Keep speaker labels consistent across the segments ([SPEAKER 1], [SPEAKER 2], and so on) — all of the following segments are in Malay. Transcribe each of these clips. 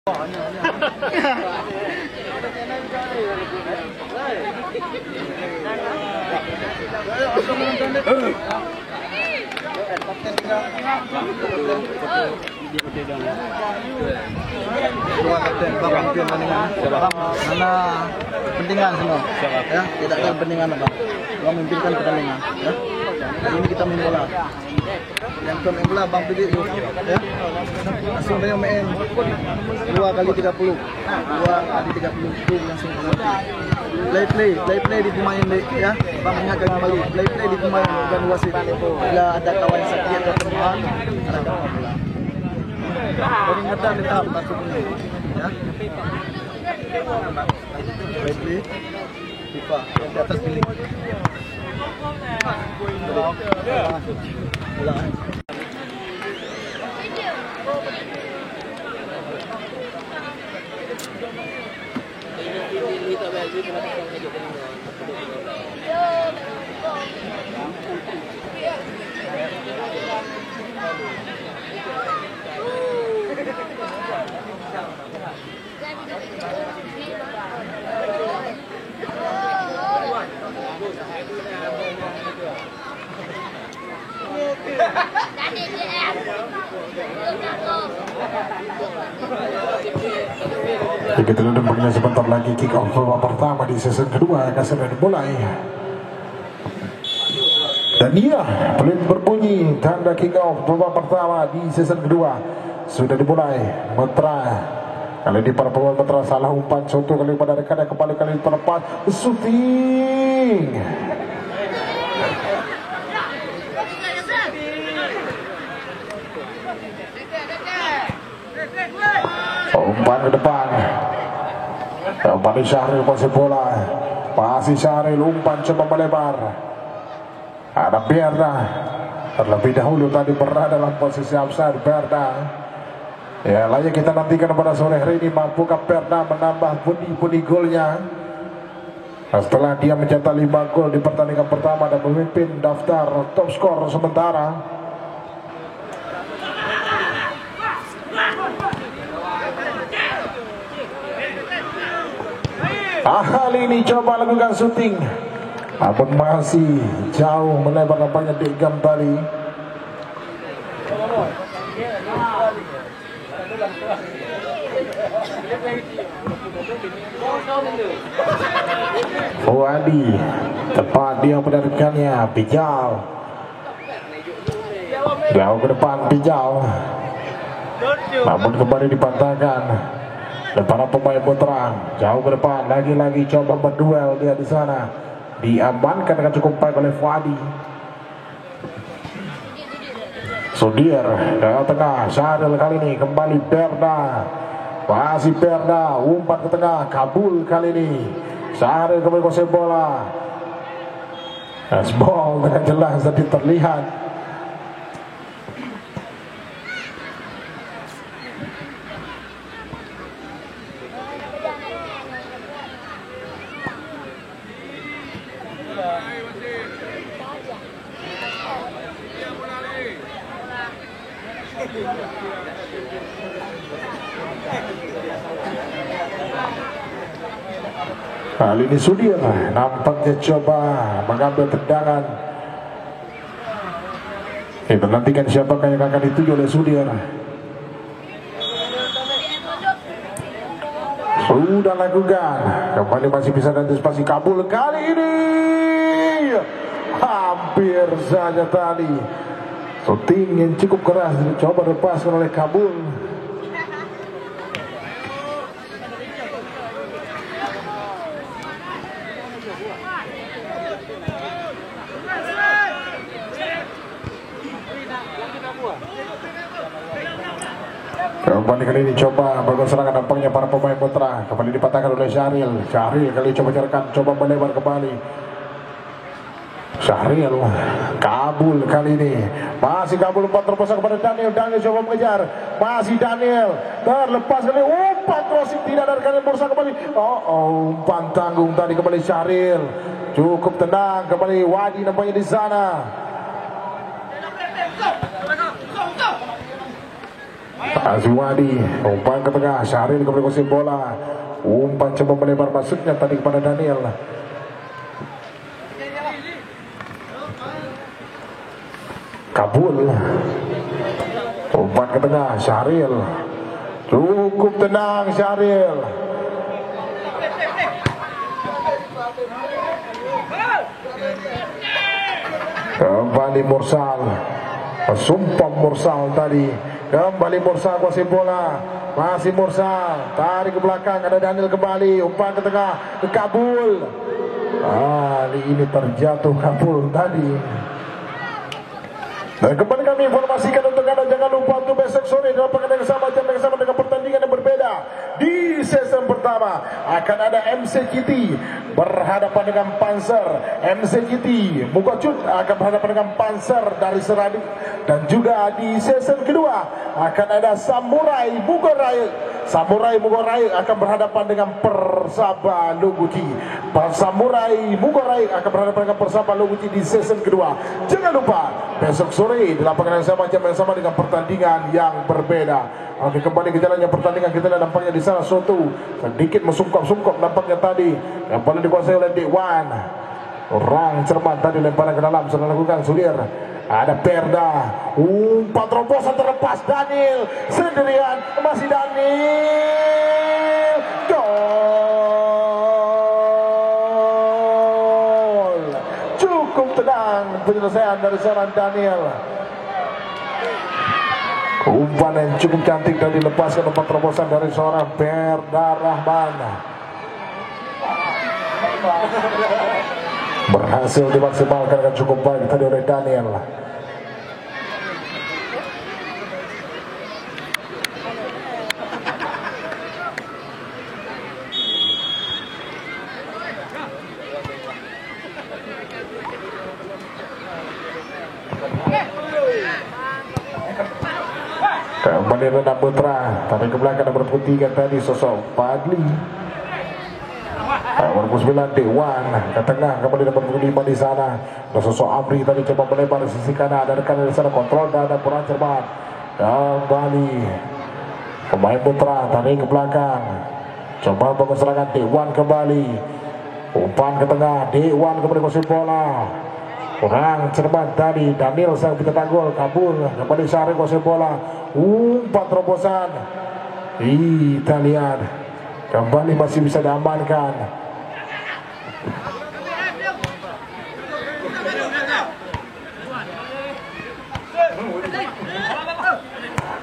[SPEAKER 1] Mana pentingan semua, ya tidak ada pentingan apa, cuma memimpinkan pertandingan, ya. Hari ini kita main bola, yang main bola Bang Pidik, ya. Langsung dia main 2x30, 2x30 itu langsung play di pemain ya. Bang ingatkan kembali, play di pemain dan wasit. Bila ada kawan sakit atau teman, ada kawan bola. Peringatan tetap masuk ini, ya. Play FIFA di atas pilih. Bola.
[SPEAKER 2] Begitu nampaknya sebentar lagi kick off babak pertama di season kedua akan segera dimulai. Dan iya, peluit berbunyi tanda kick off babak pertama di season kedua sudah dimulai. Metra kali ini para pemain Metra salah umpan contoh kali pada rekannya, kembali kali ini terlepas shooting. Umpan ke depan, kembali Syahril posisi bola, masih Syahril umpan coba melebar. Ada Berda terlebih dahulu tadi berada dalam posisi offside. Berda, ya layak kita nantikan pada sore hari ini, mampukah Berda menambah pundi-pundi golnya setelah dia mencetak 5 gol di pertandingan pertama dan memimpin daftar top skor sementara. Kali ini coba lakukan syuting, namun masih jauh melebar, nampaknya digam tadi. Fuadi tepat dia menarikannya, Pijal jauh ke depan, Pijal namun kembali dipatahkan. Dan para pemain Putra jauh ke depan, lagi-lagi coba berduel dia di sana, diamankan dengan cukup baik oleh Fuadi. Sudir ke tengah, Syahril kali ini kembali Berda, masih Berda umpan ke tengah, kabul kali ini. Syahril kembali kuasai bola, ball dengan jelas tadi terlihat. Kali ini Sudir nampaknya coba mengambil tendangan. Kita nantikan siapakah yang akan dituju oleh Sudir. Sudah lakukan, kembali masih bisa antisipasi, kabul kali ini hampir saja tadi. Shooting yang cukup keras dicoba lepaskan oleh Kabul. Kembali kali ini coba bangun serangan, nampaknya para pemain Putra kembali dipatahkan oleh Syahril. Syahril kali coba jarakkan, coba melebar kembali. Syahril, kabul kali ini, masih kabul, umpan terpusat kepada Daniel. Daniel coba mengejar, masih Daniel terlepas kali, umpan crossing tidak dari kali berusaha kembali. Umpan tanggung tadi kembali Syahril, cukup tenang kembali Wadi nampaknya di sana. Azwadi umpan ke tengah, Syahril kembali kuasai bola, umpan coba melebar masuknya tadi kepada Daniel. Kabul, umpan ke tengah, Syahril cukup tenang, Syahril kembali Mursal, sumpah Mursal tadi, kembali Mursal kuasai bola, masih Mursal tarik ke belakang, ada Daniel kembali, umpan ke tengah ke Kabul. Kali ini terjatuh Kabul tadi. Dan kembali kami informasikan untuk Anda, jangan lupa untuk besok sore dalam pertandingan yang sama, jam yang sama dengan pertandingan yang berbeda. Di season pertama akan ada MCGT berhadapan dengan Panzer. MCGT Mukocut akan berhadapan dengan Panzer dari Seradi. Dan juga di season kedua akan ada Samurai Mugorai. Samurai Mugorai akan berhadapan dengan Persaba Luguci. Samurai Mugorai akan berhadapan dengan Persaba Luguci di season kedua. Jangan lupa besok sore di lapangan yang sama, jam yang sama dengan pertandingan yang berbeda. Oke, kembali ke jalannya pertandingan. Kita lihat nampaknya di sana Soto sedikit mesungkap-sungkap nampaknya tadi. Yang paling dikuasai oleh Dewan. Orang cermat tadi lemparan ke dalam sudah lakukan Sudir. Ada Perda, umpan terobosan terlepas, Daniel sendirian, masih Daniel, gol. Cukup tenang penyelesaian dari seorang Daniel. Umpan yang cukup cantik dan dilepaskan, umpan terobosan dari seorang Perda Rahman. Berhasil dimaksimalkan dengan cukup baik tadi oleh Daniel. Kembali Renat Putra, tarik ke belakang nomor 3 tadi sosok Fadli. Nomor 9 Dewan ke tengah, kembali nomor 5 di sana. Sosok Abri tadi coba melebar di sisi kanan, ada rekan di sana kontrol dan ada kurang cermat. Kembali pemain Putra tarik ke belakang, coba bangun serangan Dewan kembali. Umpan ke tengah, Dewan kembali kuasai bola. Kurang cermat tadi, Daniel sang pencetak gol. Kabul kembali Syahril kuasai bola. Umpan terobosan, kita lihat kembali masih bisa diamankan.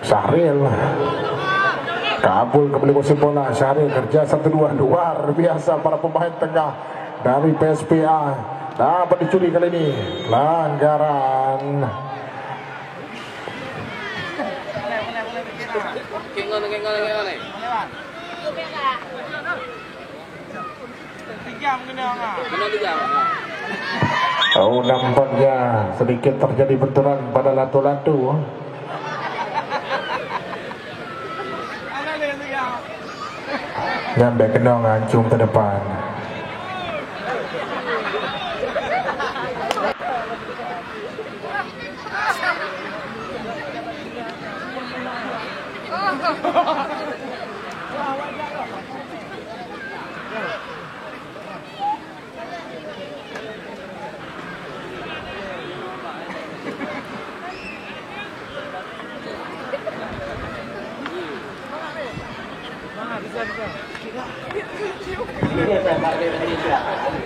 [SPEAKER 2] Syahril, Kabul kembali kuasai bola. Syahril kerja 1-2, luar biasa para pemain tengah dari PSPA. Dapat dicuri kali ini, pelanggaran. Oh, nampaknya sedikit terjadi benturan pada latu-latu. Nyampe kenong hancur ke depan.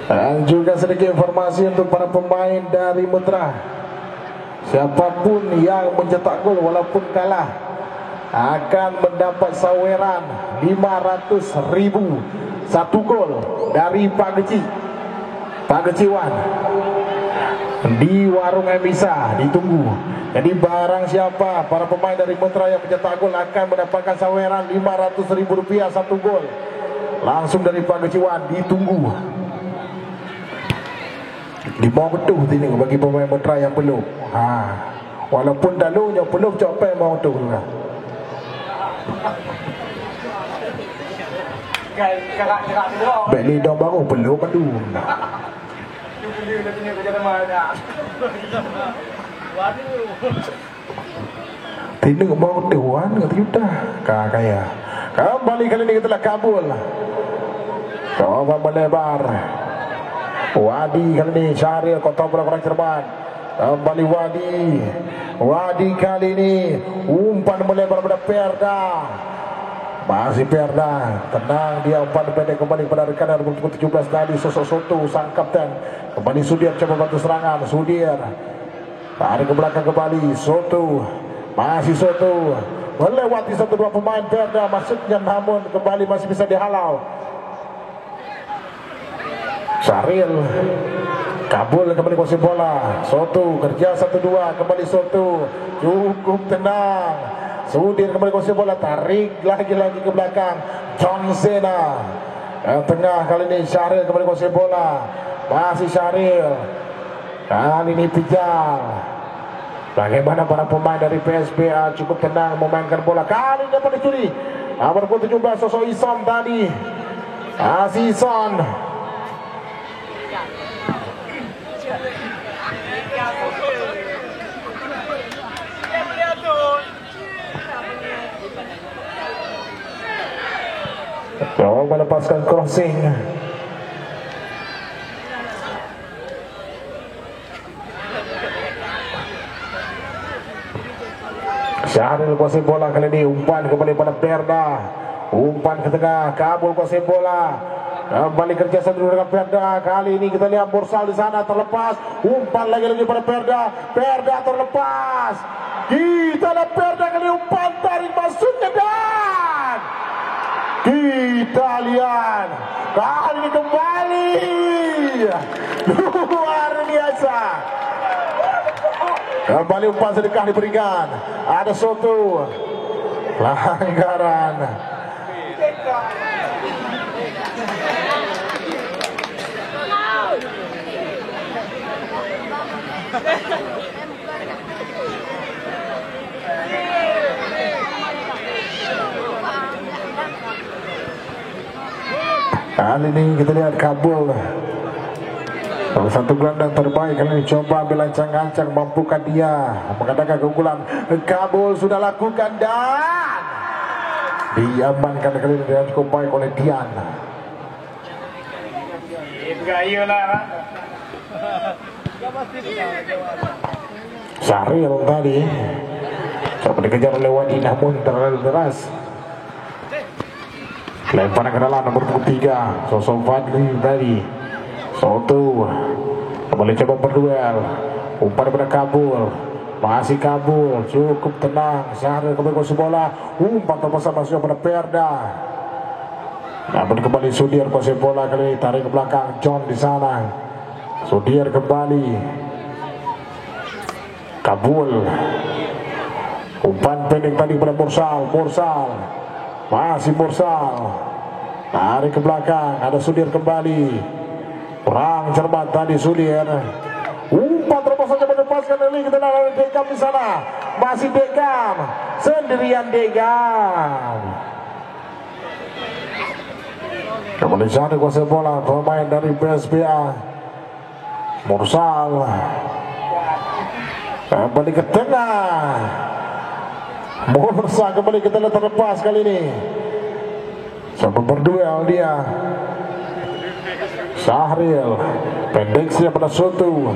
[SPEAKER 2] Dan juga sedikit informasi untuk para pemain dari Mutra. Siapapun yang mencetak gol walaupun kalah akan mendapat saweran 500.000 satu gol dari Pak Geci, Pak Geciwan di warung Emisa. Ditunggu. Jadi barang siapa para pemain dari Mutra yang mencetak gol akan mendapatkan saweran 500.000 rupiah satu gol langsung dari Pak Geciwan. Ditunggu. Di bawah betul ini bagi pemain Mutra yang belum. Walaupun dahulunya belum capai mau tu juga. Beli dah baru belum aduh. Tindak mau dewan kata Yuda kakaya. Kembali kali ini kita kabul. Coba melebar. Wadi kali ini Syahril kontol bola kurang cermat. Kembali Wadi kali ini umpan melebar pada Perda. Masih Perda, tenang dia umpan pendek kembali pada rekan nomor 17 tadi sosok Soto sang kapten. Kembali Sudir coba bantu serangan. Sudir tarik ke belakang kembali. Soto, masih Soto melewati 1-2 pemain Perda masuknya, namun kembali masih bisa dihalau. Syahril kabul kembali kuasai bola. Soto kerja 1-2 kembali. Soto cukup tenang. Sudir kembali kuasai bola, tarik lagi ke belakang. John Cena tengah kali ini. Syahril kembali kuasai bola, masih Syahril. Kali ini Pijal. Bagaimana para pemain dari PSPA cukup tenang memainkan bola. Kali ini dapat dicuri nomor 17 sosok Ison tadi. Masih Ison. Coba melepaskan crossing. Syahril kuasai bola kali ini. Umpan kembali pada Perda. Umpan ke tengah. Kabul kuasai bola. Kembali kerja sendiri dengan Perda. Kali ini kita lihat Borsal di sana terlepas. Umpan lagi pada Perda. Perda terlepas. Kita lihat Perda kali umpan tarik masuknya dan kita lihat kali ini kembali luar biasa. Kembali umpan sedekah diberikan. Ada Soto. Pelanggaran. Kali ini kita lihat kabul. Salah satu gelandang terbaik kali ini coba ambil ancang-ancang, mampukan dia mengadakan keunggulan. Kabul sudah lakukan dan diamankan kali ini dengan cukup baik oleh Dian. Syahril tadi coba dikejar oleh Wadi namun terlalu deras. Lemparan ke dalam nomor 3 sosok Fadli tadi. Soto kembali coba berduel. Umpan pada kabul. Masih kabul. Cukup tenang. Syahril kembali kuasai bola. Umpan terpaksa masuk pada Perda. Namun kembali Sudir kuasai bola kali ini. Tarik ke belakang John di sana. Sudir kembali. Kabul. Umpan pendek tadi pada Mursal. Masih Mursal. Tarik ke belakang. Ada Sudir kembali. Kurang cermat tadi Sudir. Umpan terpaksa melepaskan dari kita lawan Dekam di sana. Masih Dekam. Sendirian Dekam. Kembali sana kuasai bola pemain dari PSPA. Mursal. Kembali ke tengah. Mursal kembali kita lihat terlepas kali ini. Sampai berduel dia. Syahril pendek siap pada Soto.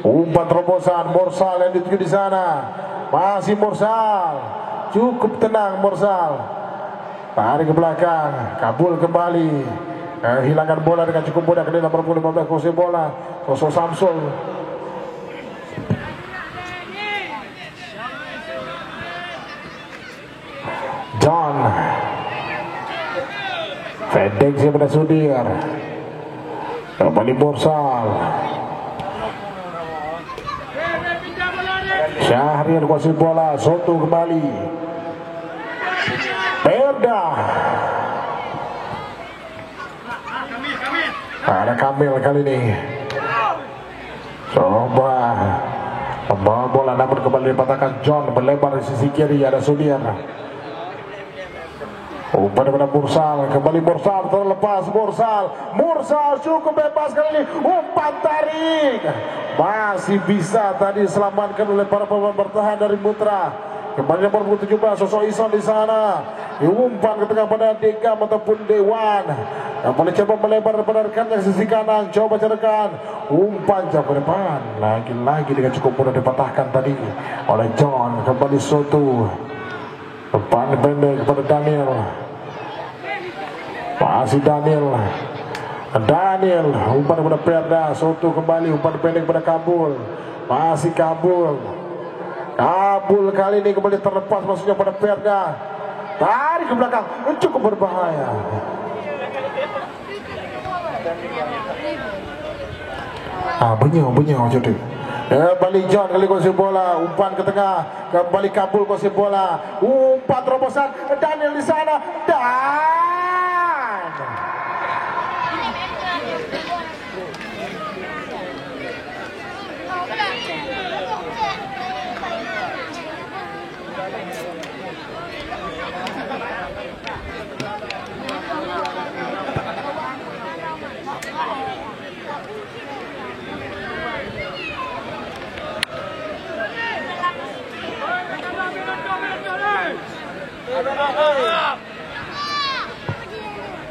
[SPEAKER 2] Umpan terobosan Mursal yang dituju di sana. Masih Mursal. Cukup tenang Mursal. Tarik ke belakang. Kabul kembali. Hilangkan bola dengan cukup mudah kali nomor 15 kuasai bola. Sosok Samsul. John. Pendek siap pada Sudir. Kembali Mursal. Syahril kuasai bola. Soto kembali. Perda. Ada Kamil kali ini. Coba membawa bola namun kembali dipatahkan John. Berlebar di sisi kiri ada Sudir. Umpan pada Mursal. Kembali Mursal terlepas. Mursal cukup bebas kali ini. Umpan tarik. Masih bisa tadi diselamatkan oleh para pemain bertahan dari Putra. Kembali nomor 17 sosok Isan di sana. Diumpan ke tengah pada Dekam ataupun Dewan. Kembali coba melebar pada rekannya sisi kanan. Coba carakan. Umpan jauh ke depan. Lagi-lagi dengan cukup mudah dipatahkan tadi oleh John. Kembali Soto. Depan pendek kepada Daniel. Masih Daniel, umpan kepada Perda. Soto kembali, umpan pendek kepada Kabul. Masih Kabul kali ini kembali terlepas, maksudnya pada Perda. Tarik ke belakang, cukup berbahaya. Bunyi jadi. Kembali John kali kuasai bola, umpan ke tengah, kembali Kabul kuasai bola, umpan terobosan Daniel di sana, dan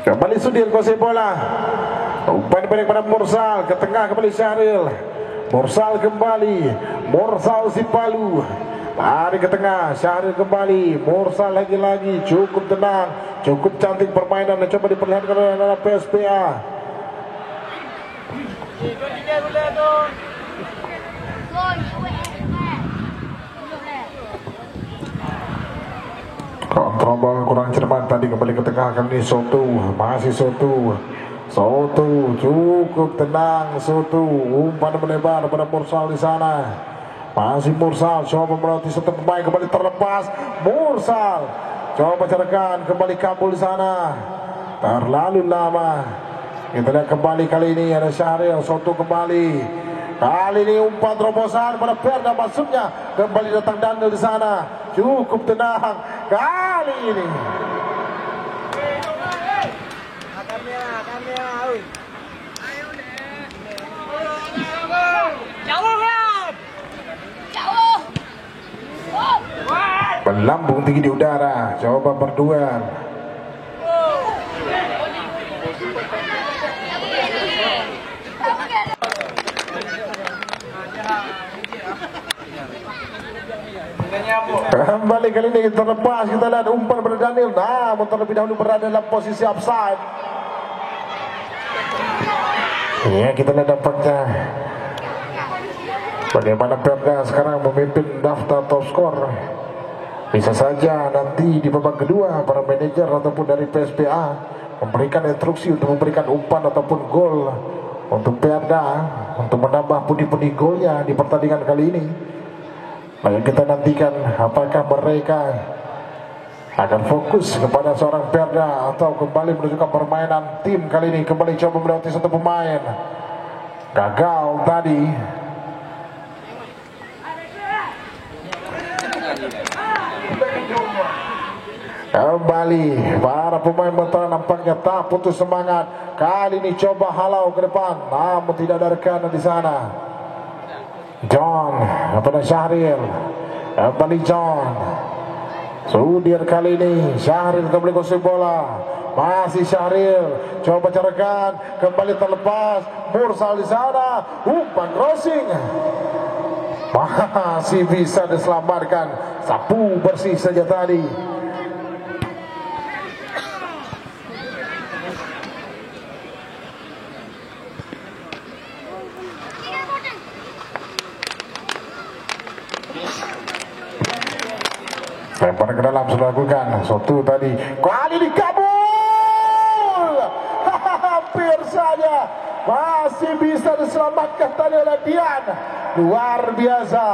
[SPEAKER 2] kembali Sudir kuasai bola, umpan pendek pada Mursal ke tengah, kembali Syahril. Mursal kembali, Mursal si Palu lari ke tengah, Syahril kembali, Mursal lagi-lagi, cukup tenang, cukup cantik permainan yang coba diperlihatkan oleh anak PSPA. Kontrol bola kurang cermat tadi, kembali ke tengah, kali ini Soto, masih Soto, cukup tenang Soto, umpan melebar pada Mursal di sana. Masih Mursal, coba melatih satu pemain, kembali terlepas. Mursal, coba carakan, kembali Kabul di sana. Terlalu lama. Kita lihat kembali kali ini ada Syahril, Soto kembali. Kali ini umpan terobosan pada Perda, masuknya kembali datang Daniel di sana. Cukup tenang kali ini. Melambung tinggi di udara, coba berduel. Kembali kali ini terlepas, kita lihat umpan pada Daniel, namun terlebih dahulu berada dalam posisi offside. Ya, kita lihat dampaknya. Bagaimana Perda sekarang memimpin daftar top skor. Bisa saja nanti di babak kedua para manajer ataupun dari PSPA memberikan instruksi untuk memberikan umpan ataupun gol untuk Perda untuk menambah pundi-pundi golnya di pertandingan kali ini. Maka kita nantikan apakah mereka akan fokus kepada seorang Perda atau kembali menunjukkan permainan tim kali ini. Kembali coba melewati satu pemain, gagal tadi. Kembali para pemain Betara nampaknya tak putus semangat. Kali ini coba halau ke depan, namun tidak ada rekan di sana. John kepada Syahril, kembali John. Sudir kali ini, Syahril kembali kuasai bola, masih Syahril, coba carakan, kembali terlepas. Mursal di sana, umpan crossing, masih bisa diselamatkan, sapu bersih saja tadi. Lempar ke dalam sudah lakukan. Soto tadi kali dikabul. Hampir saja. Masih bisa diselamatkan tadi oleh Dian. Luar biasa.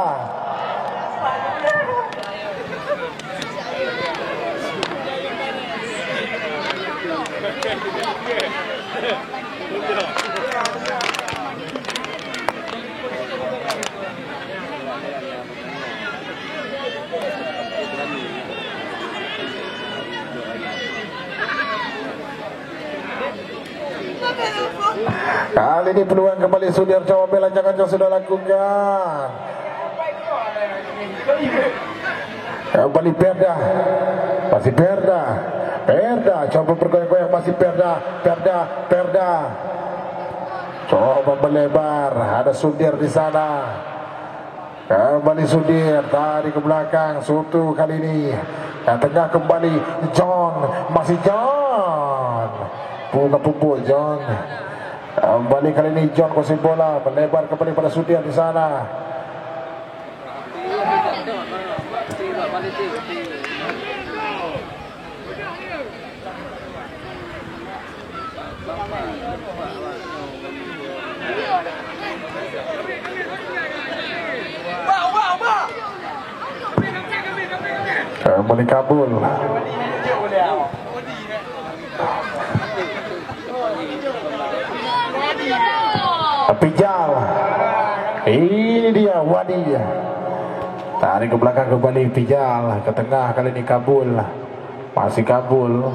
[SPEAKER 2] Kali ini peluang kembali Sudir, coba bela jangan sudah lakukan. Kembali Perda. Masih Perda. Perda coba bergoyang-goyang, masih Perda. Coba melebar, ada Sudir di sana. Kembali Sudir, tarik ke belakang. Soto kali ini. Yang tengah kembali John, masih John. Buka pupuk John. Kembali kali ini John kuasai bola, melebar kembali pada Sudir di sana. Kembali Kabul. Pijal. Ini dia Wadi. Tarik ke belakang kembali Pijal. Ke tengah kali ini Kabul. Masih Kabul.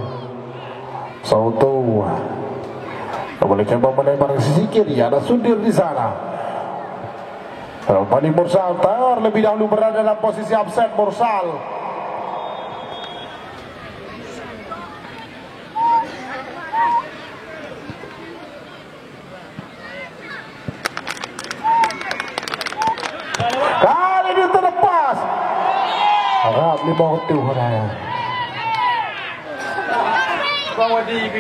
[SPEAKER 2] Soto. Kembali coba melebar ke sisi kiri. Ada Sudir di sana. Kembali Mursal. Terlebih dahulu berada dalam posisi absen Mursal. Kali ini terlepas. Harap 5 waktu dah.
[SPEAKER 3] Bawa di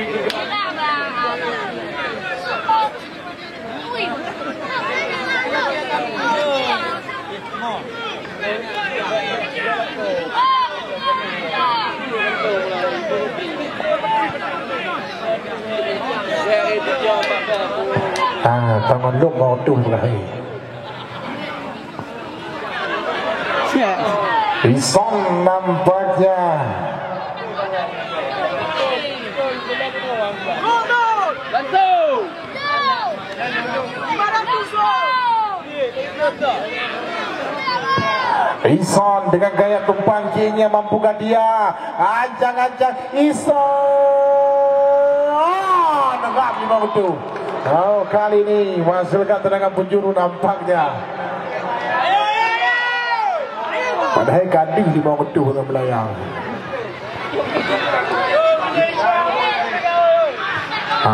[SPEAKER 2] tangan lu mau tuh lagi. Ison nampaknya. Ison dengan gaya tumpang kirinya mampukah dia? Ancang-ancang Ison. Negap 5 waktu. Oh, kali ini menghasilkan tendangan penjuru nampaknya. Padahal gading di bawah ketuh dengan belayang.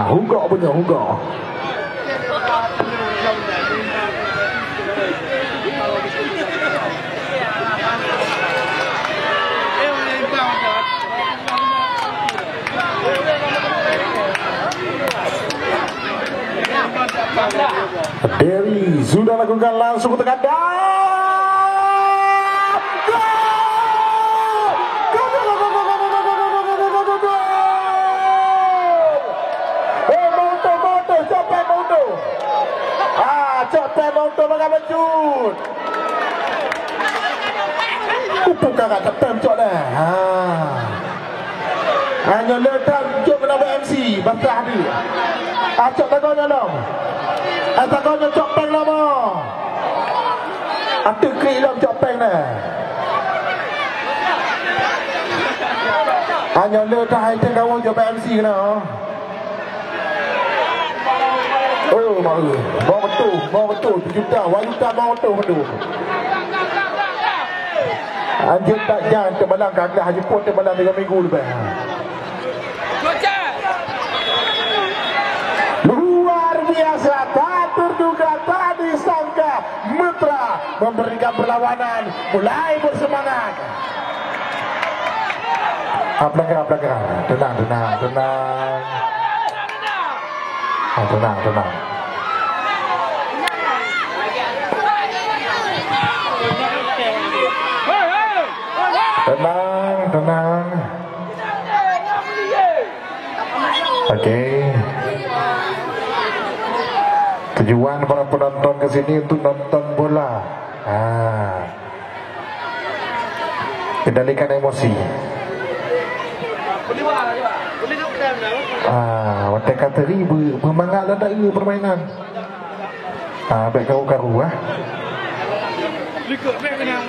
[SPEAKER 2] Hugok punya hugok. Dewi sudah lakukan langsung ke tengah dan Cepat untuk mengambil. Upuk kakak tetem cok dah. Hanya letak jom kenapa MC basah dia. Acok tagonya dong. Tagonya cok peng lama. Ada krik dalam cok peng dah. Hanya letak item kawan jom MC kena. Oh, mau betul, 7 juta, wanita mau betul. Anjir tak jangan terbalang kagak haji pun terbalang 3 minggu lebih. Luar biasa, tak terduga, tak disangka. Mitra memberikan perlawanan, mulai bersemangat. Belakang. Tenang. Tenang. Tenang. Okey. Tujuan para penonton ke sini untuk nonton bola. Kendalikan emosi. Watak kata ribu bermangat dan tak ia permainan. Baik karu-karu Likut baik menang.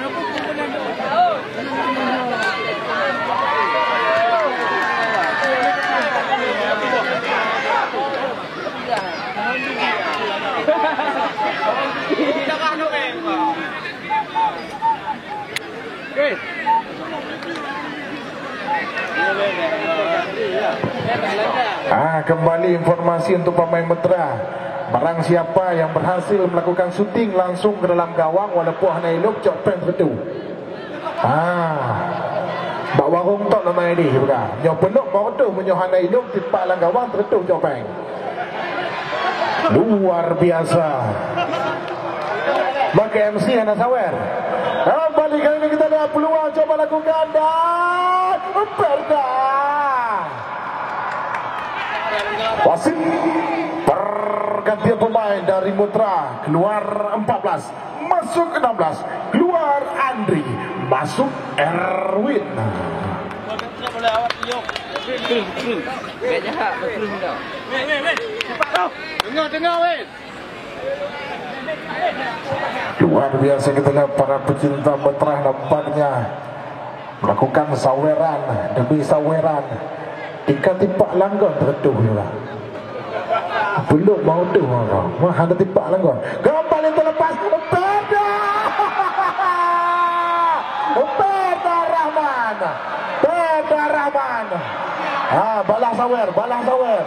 [SPEAKER 2] Kembali informasi untuk pemain Mitra. Barang siapa yang berhasil melakukan syuting langsung ke dalam gawang walaupun hanya elok cok pen tertu. Bak warung tok nama ini bukan. Nyo penuk mau tu menyo hanya elok tipak dalam gawang tertu cok pen. Luar biasa. Maka MC Hana Sawer. Kembali kali ini kita lihat peluang coba lakukan dan Perda. Wasit pergantian pemain dari Mutra. Keluar 14, masuk 16. Keluar Andri, masuk Erwin. Luar biasa kita lihat para pecinta Mutra nampaknya melakukan saweran demi saweran. Tingkat tipak langgon tertuh juga. Belum mau tu mah ada tipak langgon. Kembali terlepas Perda. Perda Rahman. Perda Rahman. Balah sawer, balah sawer.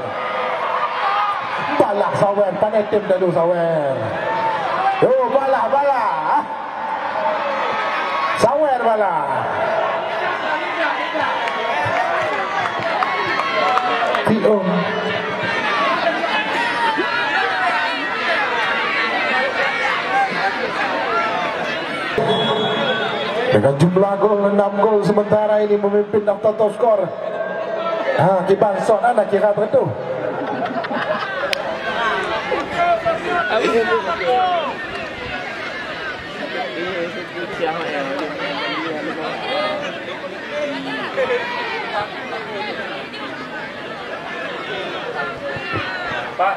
[SPEAKER 2] Balah sawer, pandai tim dulu sawer. Yo balah balah. Sawer balah. Tio. Dengan jumlah gol 6 gol sementara ini memimpin daftar top skor. Kiban shot anda kira tertu. Pak.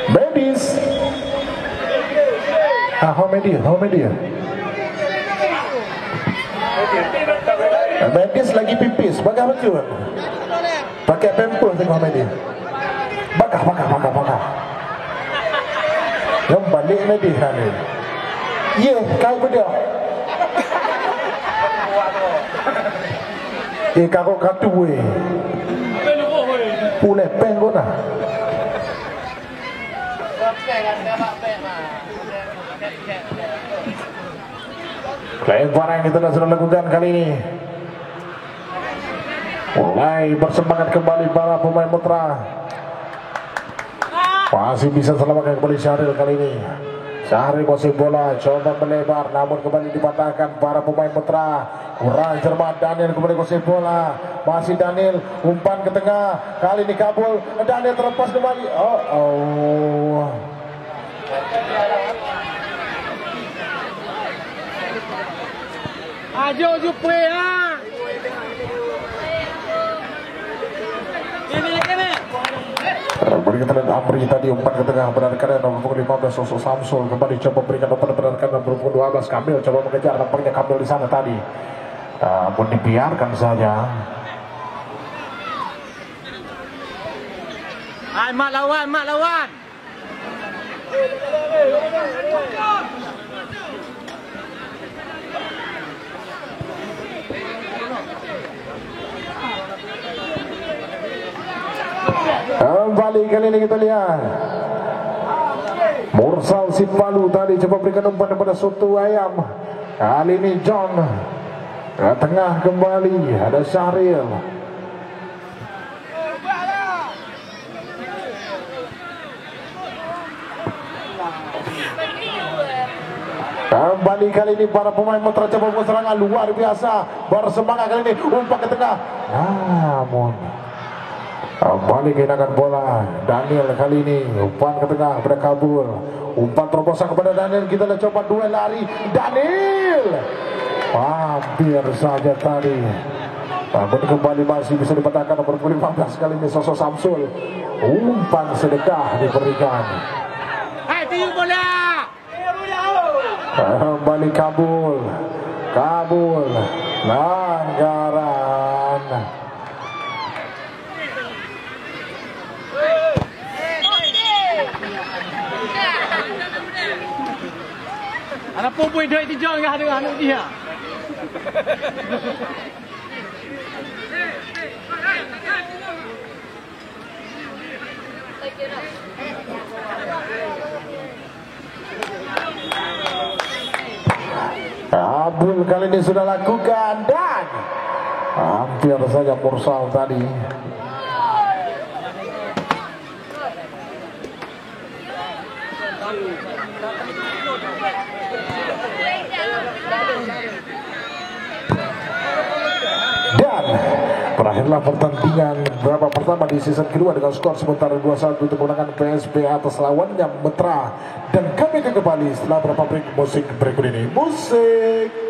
[SPEAKER 2] Babies. How many? Babies lagi pipis, bakal betul. Pakai pempel tengok media. Bakar. Yang balik media ni. Ye, kau benda. Kau katu we. Pule penggo na. Lemparan yang kita sudah lakukan kali ini. Mulai bersemangat kembali para pemain Mutra. Masih bisa selamatkan kembali Syahril kali ini. Syahril kuasai bola, coba melebar, namun kembali dipatahkan para pemain Mutra. Kurang cermat Daniel kembali kuasai bola. Masih Daniel, umpan ke tengah. Kali ini kabul, Daniel terlepas kembali.
[SPEAKER 3] Ajo jupe ha.
[SPEAKER 2] Berikan dan Amri tadi umpan ke tengah berdasarkan nomor punggung 15 Sosok Samsul kembali coba berikan umpan berdasarkan nomor punggung 12 Kamil coba mengejar nampaknya Kamil di sana tadi. Pun dibiarkan saja.
[SPEAKER 3] Mak lawan.
[SPEAKER 2] Kembali kali ini kita lihat Mursal Sipalu tadi coba berikan umpan kepada Soto Ayam. Kali ini John ke tengah kembali, ada Syahril. Kembali kali ini para pemain Mutra coba serangan luar biasa, bersemangat kali ini umpan ke tengah. Namun kembali kehilangan bola. Daniel kali ini umpan ke tengah pada kabur. Umpan terobosan kepada Daniel. Kita lihat coba duel lari Daniel. Hampir saja tadi. Namun kembali masih bisa dipatahkan nomor 15 kali ini Sosok Samsul. Umpan sedekah diberikan.
[SPEAKER 3] Hai tiu bola.
[SPEAKER 2] Kembali kabul. Pelanggaran.
[SPEAKER 3] Anak pupui duit tijong enggak ada anak dia.
[SPEAKER 2] Abdul kali ini sudah lakukan dan hampir saja Mursal tadi. Dan berakhirlah pertandingan babak pertama di season kedua dengan skor sementara 2-1 untuk kemenangan PSB atas lawannya Metra. Dan kami akan kembali setelah beberapa break musik berikut ini. Musik.